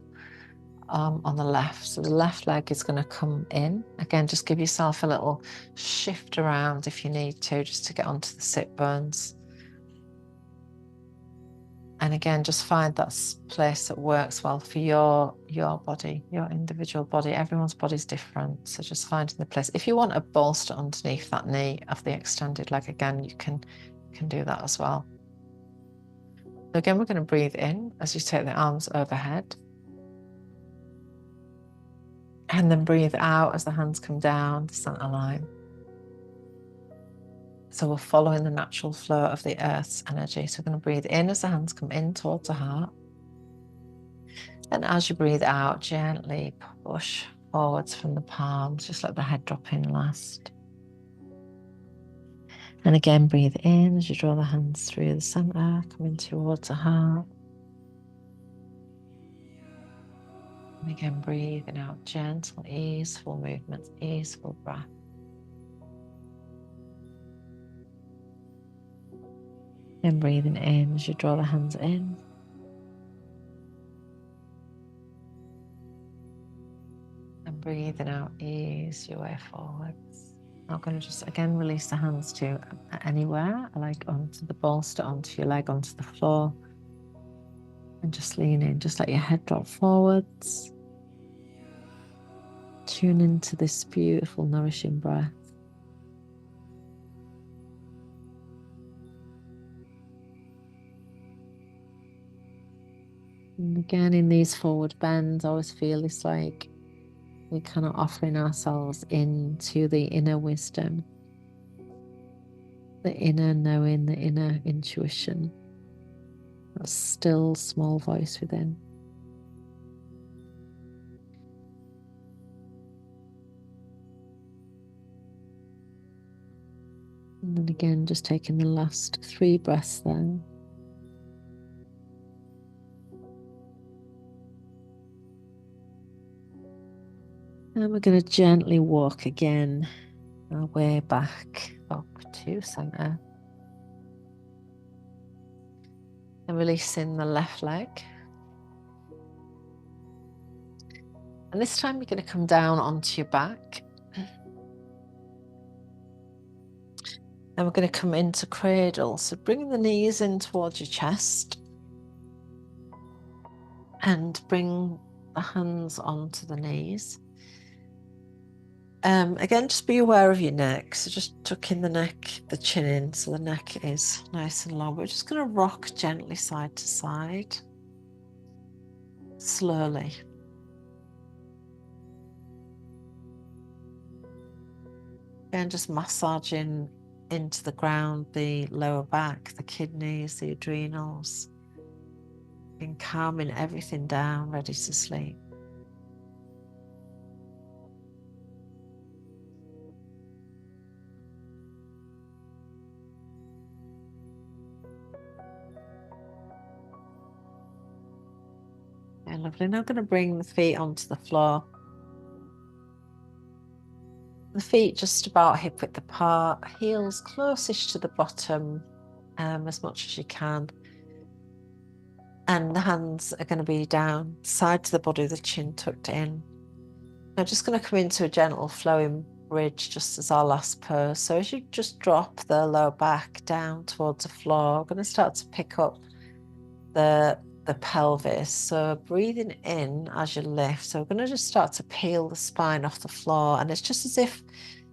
on the left. So the left leg is going to come in. Again, just give yourself a little shift around if you need to, just to get onto the sit bones. And again, just find that place that works well for your body, your individual body. Everyone's body's different. So just finding the place. If you want a bolster underneath that knee of the extended leg, again, you can do that as well. So again, we're going to breathe in as you take the arms overhead. And then breathe out as the hands come down the center line. So we're following the natural flow of the earth's energy. So we're going to breathe in as the hands come in towards the heart. And as you breathe out, gently push forwards from the palms. Just let the head drop in last. And again, breathe in as you draw the hands through the center, coming towards the heart. And again, breathing out, gentle, easeful movements, easeful breath. And breathing in as you draw the hands in. And breathing out, ease your way forwards. I'm going to just again release the hands to anywhere, like onto the bolster, onto your leg, onto the floor. And just lean in, just let your head drop forwards. Tune into this beautiful, nourishing breath. And again, in these forward bends, I always feel it's like we're kind of offering ourselves into the inner wisdom, the inner knowing, the inner intuition, that still small voice within. And then again, just taking the last 3 breaths there. And we're going to gently walk again our way back up to center. And releasing the left leg. And this time you're going to come down onto your back. And we're going to come into cradle. So bring the knees in towards your chest. And bring the hands onto the knees. Again, just be aware of your neck. So just tuck in the neck, the chin in, so the neck is nice and long. We're just going to rock gently side to side, slowly. Again, just massaging into the ground, the lower back, the kidneys, the adrenals, and calming everything down, ready to sleep. Yeah, lovely. Now I'm going to bring the feet onto the floor. The feet just about hip width apart, heels closest to the bottom as much as you can. And the hands are going to be down, side to the body, the chin tucked in. I'm just going to come into a gentle flowing bridge just as our last pose. So as you just drop the lower back down towards the floor, we're going to start to pick up the pelvis. So breathing in as you lift. So we're going to just start to peel the spine off the floor. And it's just as if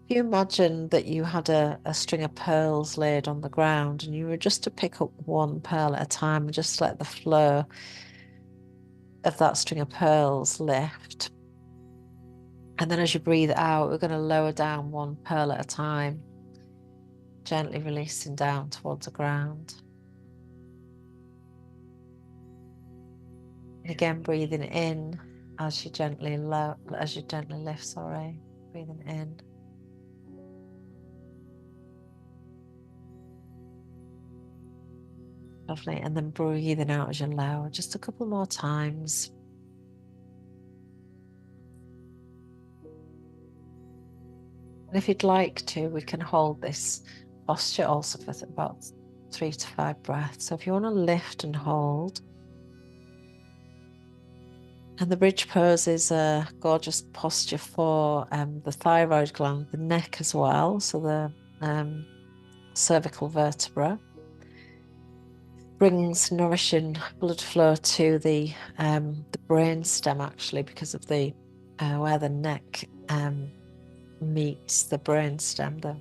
you imagine that you had a string of pearls laid on the ground and you were just to pick up one pearl at a time and just let the flow of that string of pearls lift. And then as you breathe out, we're going to lower down one pearl at a time, gently releasing down towards the ground. And again, breathing in as you gently lift, breathing in. Lovely. And then breathing out as you lower, just a couple more times. And if you'd like to, we can hold this posture also for about 3 to 5 breaths. So if you want to lift and hold. And the bridge pose is a gorgeous posture for the thyroid gland, the neck as well. So the cervical vertebra. brings nourishing blood flow to the brain stem, actually, because of the where the neck meets the brain stem, the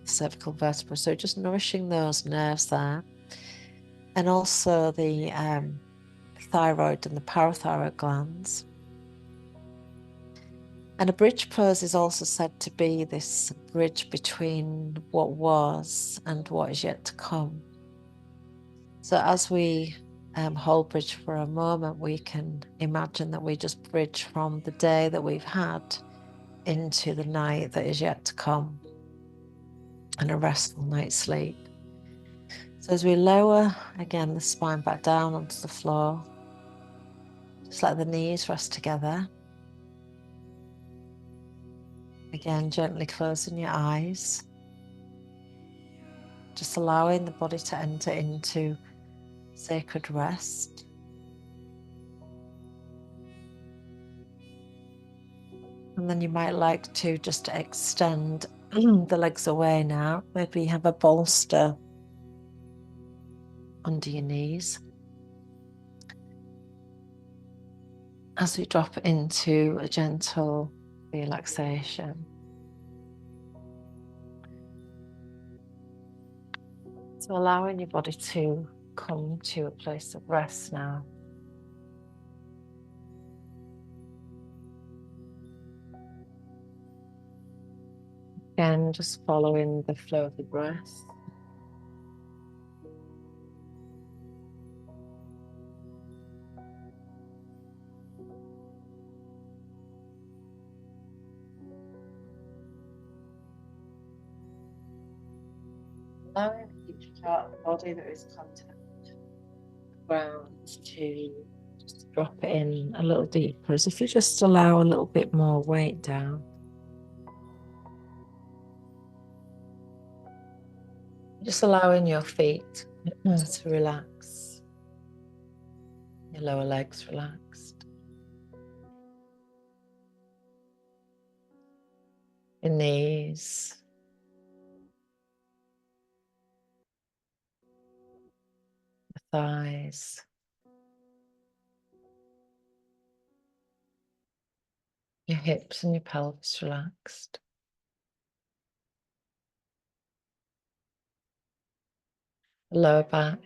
cervical vertebra. So just nourishing those nerves there, and also the thyroid and the parathyroid glands. And a bridge pose is also said to be this bridge between what was and what is yet to come. So as we hold bridge for a moment, we can imagine that we just bridge from the day that we've had into the night that is yet to come, and a restful night's sleep. So as we lower again the spine back down onto the floor, just let the knees rest together. Again, gently closing your eyes, just allowing the body to enter into sacred rest. And then you might like to just extend the legs away now. Maybe have a bolster under your knees as we drop into a gentle relaxation. So allowing your body to come to a place of rest now. Again, just following the flow of the breath. Allowing each part of the body that is contact with the ground to just drop it in a little deeper, as if you just allow a little bit more weight down. Just allowing your feet to relax, your lower legs relaxed, your knees, the thighs, your hips and your pelvis relaxed, the lower back,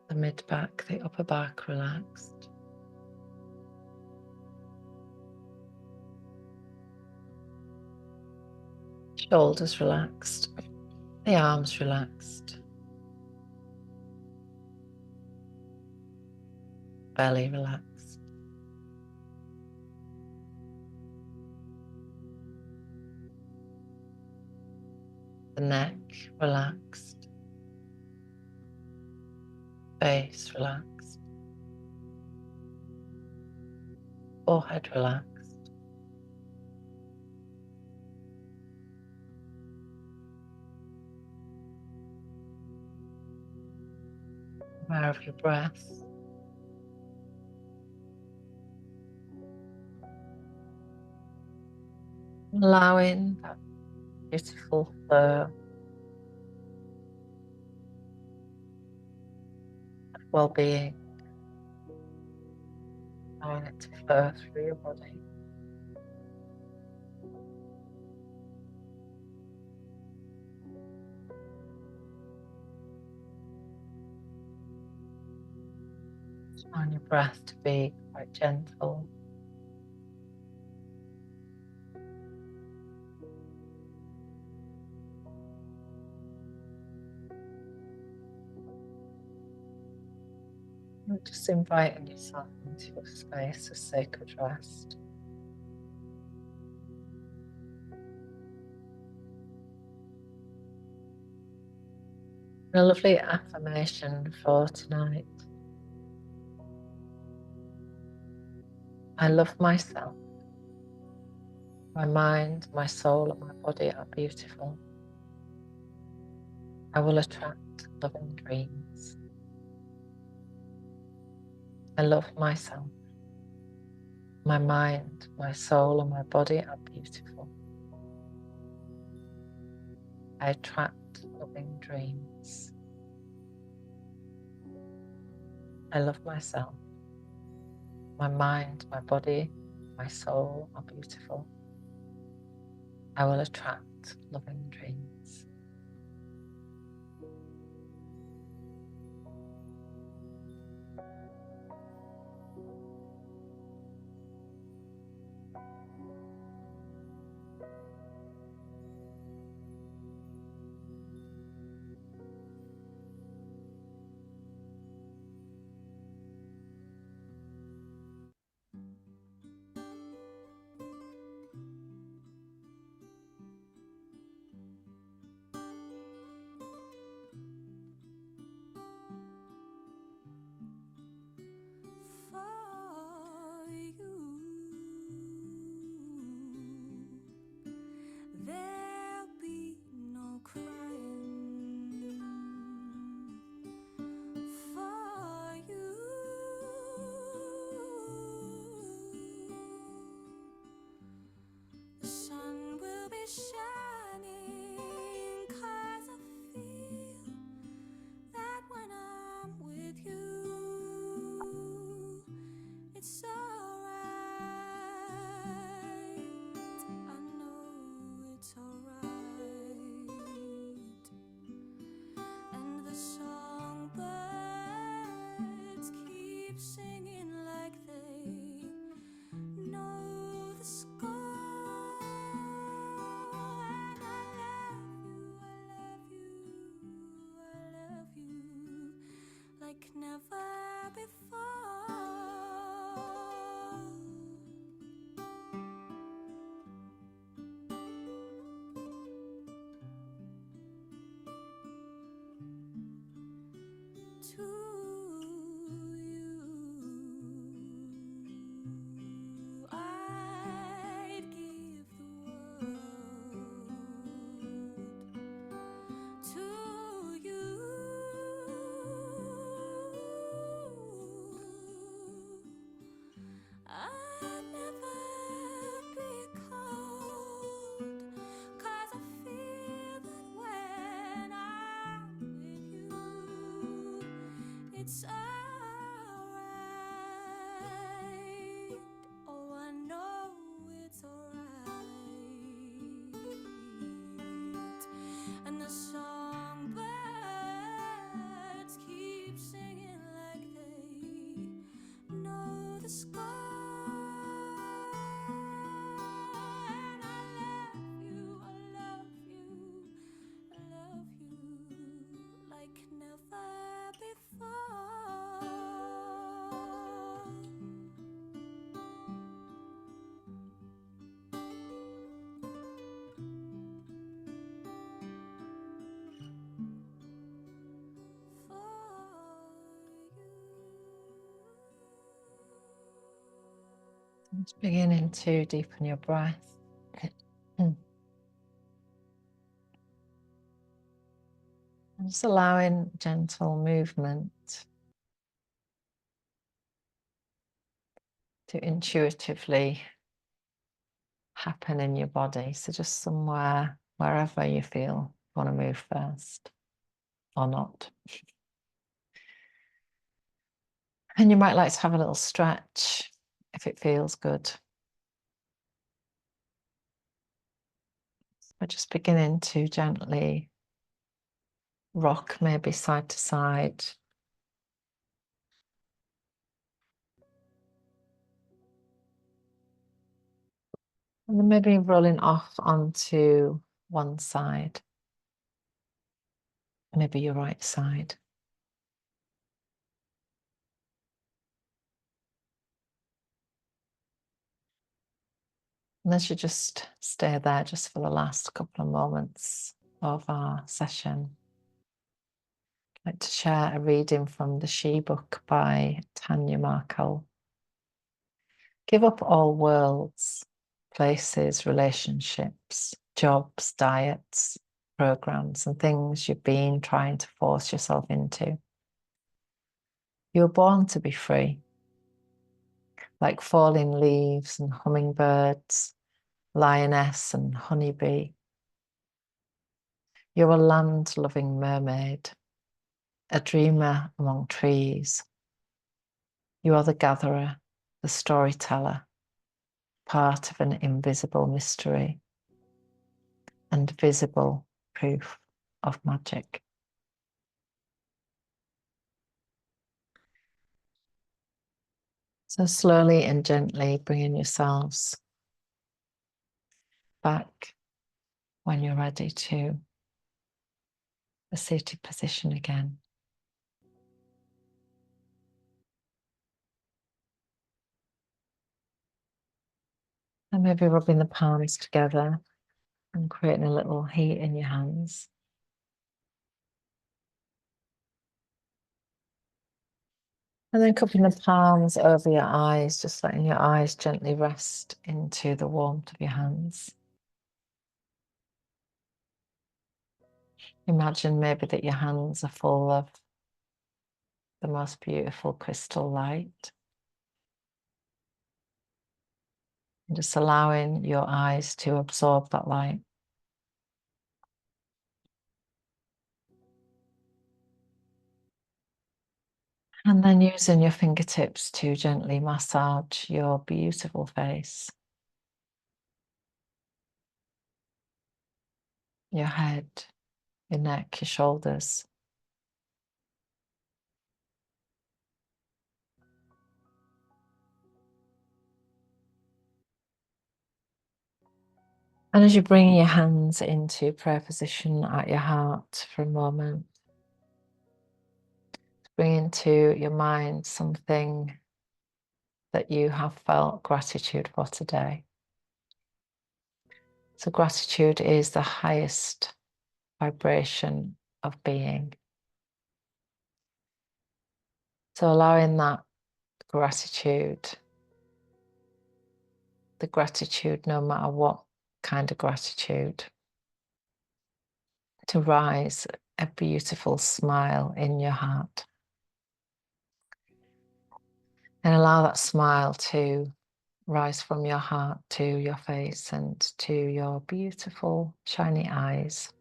the mid back, the upper back relaxed. Shoulders relaxed, the arms relaxed, belly relaxed, the neck relaxed, face relaxed, forehead relaxed, aware of your breath. Allowing that beautiful flow of well-being, allowing it to flow through your body. Allowing your breath to be quite gentle. And just inviting yourself into a space of sacred rest. A lovely affirmation for tonight. I love myself. My mind, my soul, and my body are beautiful. I will attract loving dreams. I love myself. My mind, my soul, and my body are beautiful. I attract loving dreams. I love myself. My mind, my body, my soul are beautiful. I will attract loving dreams. Just beginning to deepen your breath. And just allowing gentle movement to intuitively happen in your body. So just somewhere, wherever you feel you want to move first or not. And you might like to have a little stretch if it feels good. We're just beginning to gently rock, maybe side to side. And then maybe rolling off onto one side, maybe your right side. And then you just stay there just for the last couple of moments of our session. I'd like to share a reading from the She book by Tanya Markell. Give up all worlds, places, relationships, jobs, diets, programs, and things you've been trying to force yourself into. You're born to be free, like falling leaves and hummingbirds, lioness and honeybee. You're a land-loving mermaid, a dreamer among trees. You are the gatherer, the storyteller, part of an invisible mystery and visible proof of magic. So slowly and gently bringing yourselves back when you're ready to a seated position again. And maybe rubbing the palms together and creating a little heat in your hands. And then cupping the palms over your eyes, just letting your eyes gently rest into the warmth of your hands. Imagine maybe that your hands are full of the most beautiful crystal light. And just allowing your eyes to absorb that light. And then using your fingertips to gently massage your beautiful face, your head, your neck, your shoulders. And as you bring your hands into prayer position at your heart for a moment, bring into your mind something that you have felt gratitude for today. So gratitude is the highest vibration of being. So allowing that gratitude, the gratitude no matter what kind of gratitude, to rise a beautiful smile in your heart. And allow that smile to rise from your heart to your face and to your beautiful shiny eyes.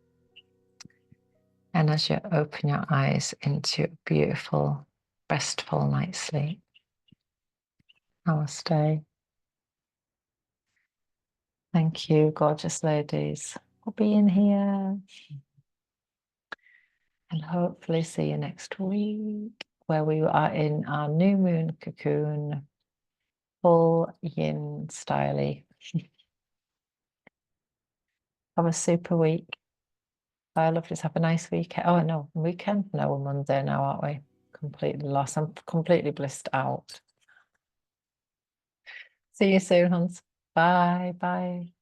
And as you open your eyes into a beautiful, restful night's sleep. Namaste. Thank you, gorgeous ladies, for being here. And hopefully see you next week, where we are in our new moon cocoon, full yin styly. Have a super week. Bye, lovelies. Have a nice weekend. Oh, no, weekend? No, we're Monday now, aren't we? Completely lost. I'm completely blissed out. See you soon, Hans. Bye, bye.